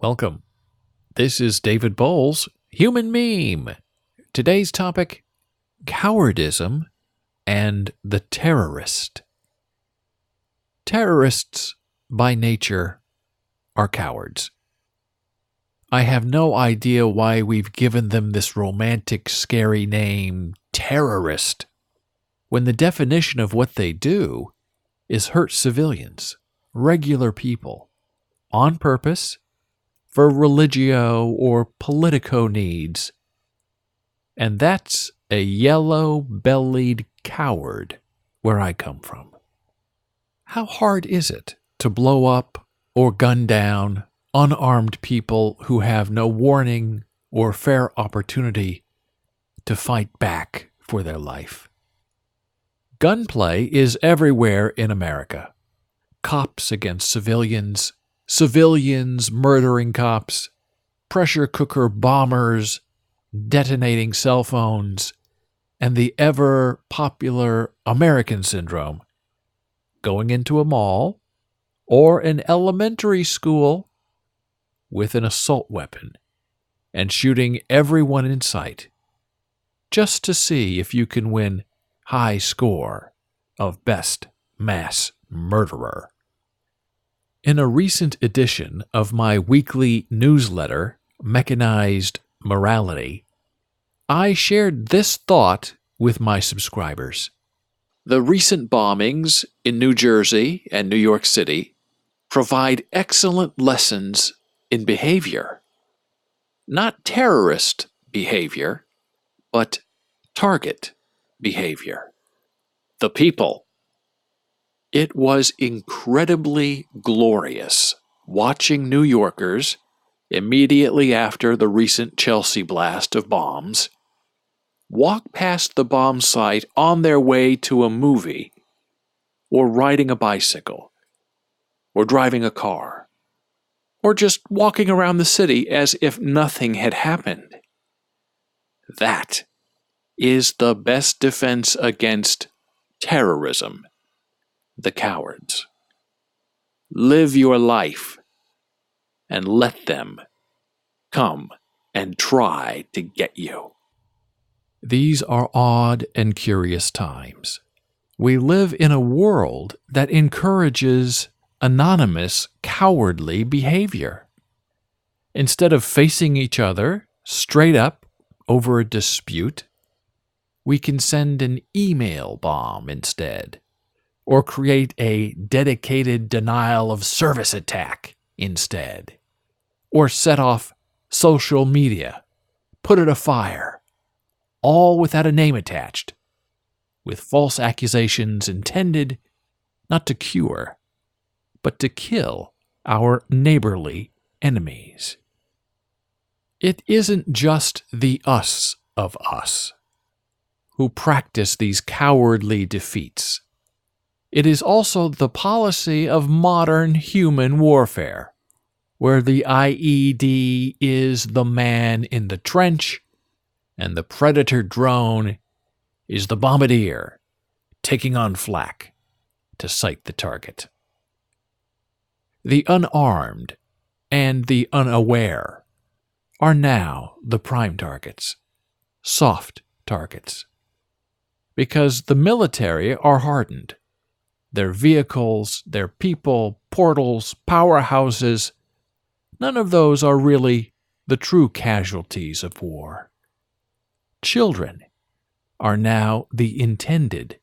Welcome. This is David Boles, Human Meme. Today's topic, Cowardism and the terrorist. Terrorists, by nature, are cowards. I have no idea why we've given them this romantic, scary name, terrorist, when the definition of what they do is hurt civilians, regular people, on purpose, for religio or politico needs. And that's a yellow-bellied coward where I come from. How hard is it to blow up or gun down unarmed people who have no warning or fair opportunity to fight back for their life? Gunplay is everywhere in America. Cops against civilians, civilians murdering cops, pressure cooker bombers detonating cell phones, and the ever-popular American syndrome. Going into a mall or an elementary school with an assault weapon and shooting everyone in sight just to see if you can win high score of best mass murderer. In a recent edition of my weekly newsletter, Mechanized Morality, I shared this thought with my subscribers. The recent bombings in New Jersey and New York City provide excellent lessons in behavior. Not terrorist behavior, but target behavior. The people. It was incredibly glorious watching New Yorkers, immediately after the recent Chelsea blast of bombs, walk past the bomb site on their way to a movie, or riding a bicycle, or driving a car, or just walking around the city as if nothing had happened. That is the best defense against terrorism. The cowards. Live your life and let them come and try to get you. These are odd and curious times. We live in a world that encourages anonymous, cowardly behavior. Instead of facing each other straight up over a dispute, we can send an email bomb instead, or create a dedicated denial-of-service attack instead, or set off social media, put it afire, all without a name attached, with false accusations intended not to cure, but to kill our neighborly enemies. It isn't just the us of us who practice these cowardly defeats. It is also the policy of modern human warfare, where the IED is the man in the trench and the predator drone is the bombardier taking on flak to sight the target. The unarmed and the unaware are now the prime targets, soft targets, because the military are hardened. Their vehicles, their people, portals, powerhouses, none of those are really the true casualties of war. Children are now the intended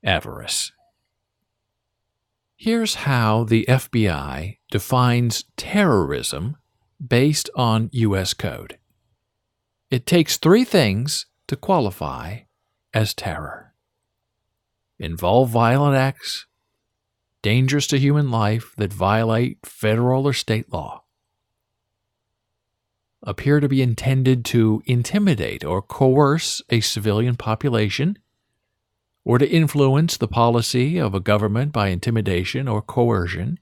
avarice. Here's how the FBI defines terrorism based on U.S. code. It takes 3 things to qualify as terror: involve violent acts, dangerous to human life that violate federal or state law, appear to be intended to intimidate or coerce a civilian population, or to influence the policy of a government by intimidation or coercion,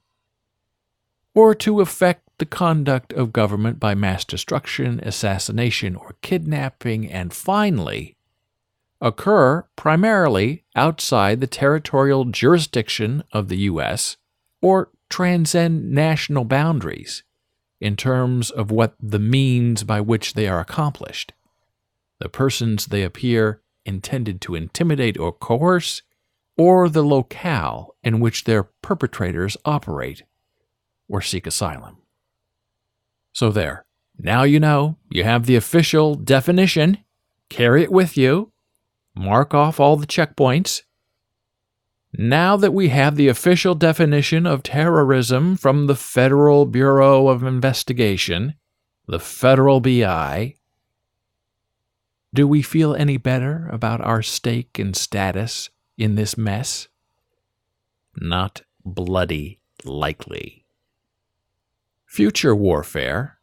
or to affect the conduct of government by mass destruction, assassination, or kidnapping, and finally, occur primarily outside the territorial jurisdiction of the U.S. or transcend national boundaries in terms of what the means by which they are accomplished, the persons they appear intended to intimidate or coerce, or the locale in which their perpetrators operate or seek asylum. So there. Now you know. You have the official definition. Carry it with you. Mark off all the checkpoints. Now that we have the official definition of terrorism from the Federal Bureau of Investigation, the Federal BI, do we feel any better about our stake and status in this mess? Not bloody likely. Future warfare,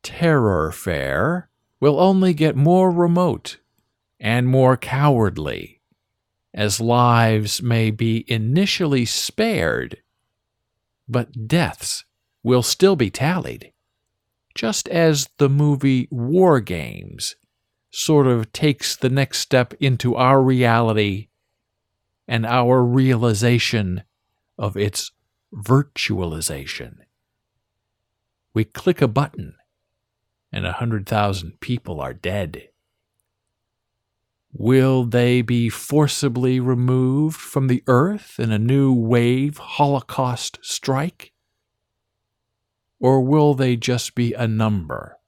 terrorfare, will only get more remote and more cowardly, as lives may be initially spared, but deaths will still be tallied, just as the movie War Games sort of takes the next step into our reality and our realization of its virtualization. We click a button, and 100,000 people are dead. Will they be forcibly removed from the earth in a new wave Holocaust strike? Or will they just be a number,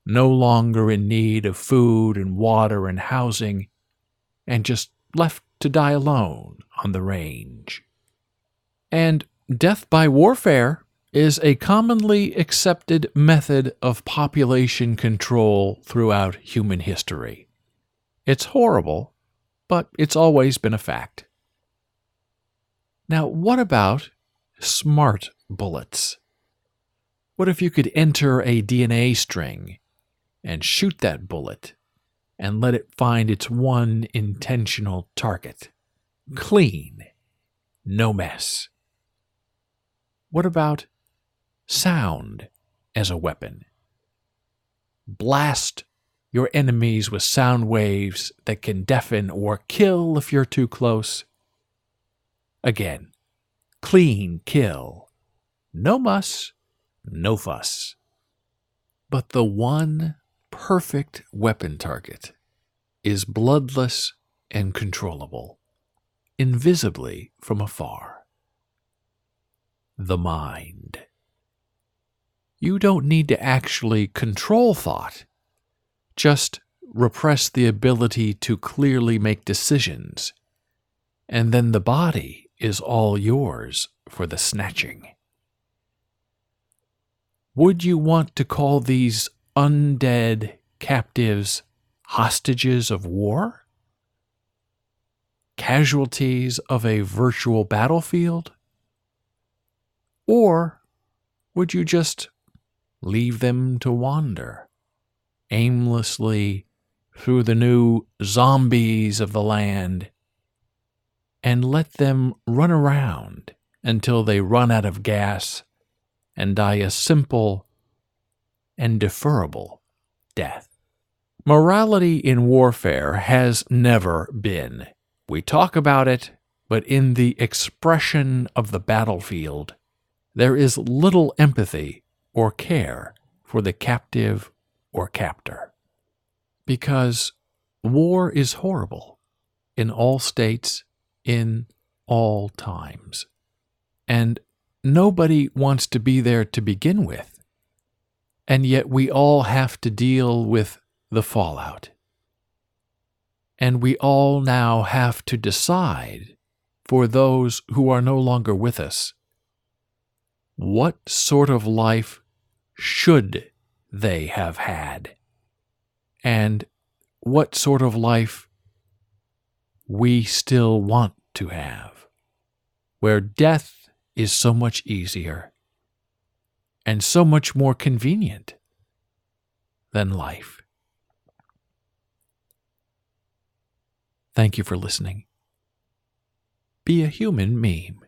no longer in need of food and water and housing, and just left to die alone on the range? And death by warfare is a commonly accepted method of population control throughout human history. It's horrible, but it's always been a fact. Now, what about smart bullets? What if you could enter a DNA string and shoot that bullet and let it find its one intentional target? Clean, no mess. What about sound as a weapon? Blast your enemies with sound waves that can deafen or kill if you're too close. Again, clean kill. No muss, no fuss. But the one perfect weapon target is bloodless and controllable, invisibly from afar. The mind. You don't need to actually control thought. Just repress the ability to clearly make decisions, and then the body is all yours for the snatching. Would you want to call these undead captives hostages of war? Casualties of a virtual battlefield? Or would you just leave them to wander aimlessly through the new zombies of the land and let them run around until they run out of gas and die a simple and deferrable death? Morality in warfare has never been. We talk about it, but in the expression of the battlefield, there is little empathy or care for the captive or captor. Because war is horrible in all states, in all times. And nobody wants to be there to begin with. And yet we all have to deal with the fallout. And we all now have to decide, for those who are no longer with us, what sort of life should they have had, and what sort of life we still want to have, where death is so much easier and so much more convenient than life. Thank you for listening. Be a human meme.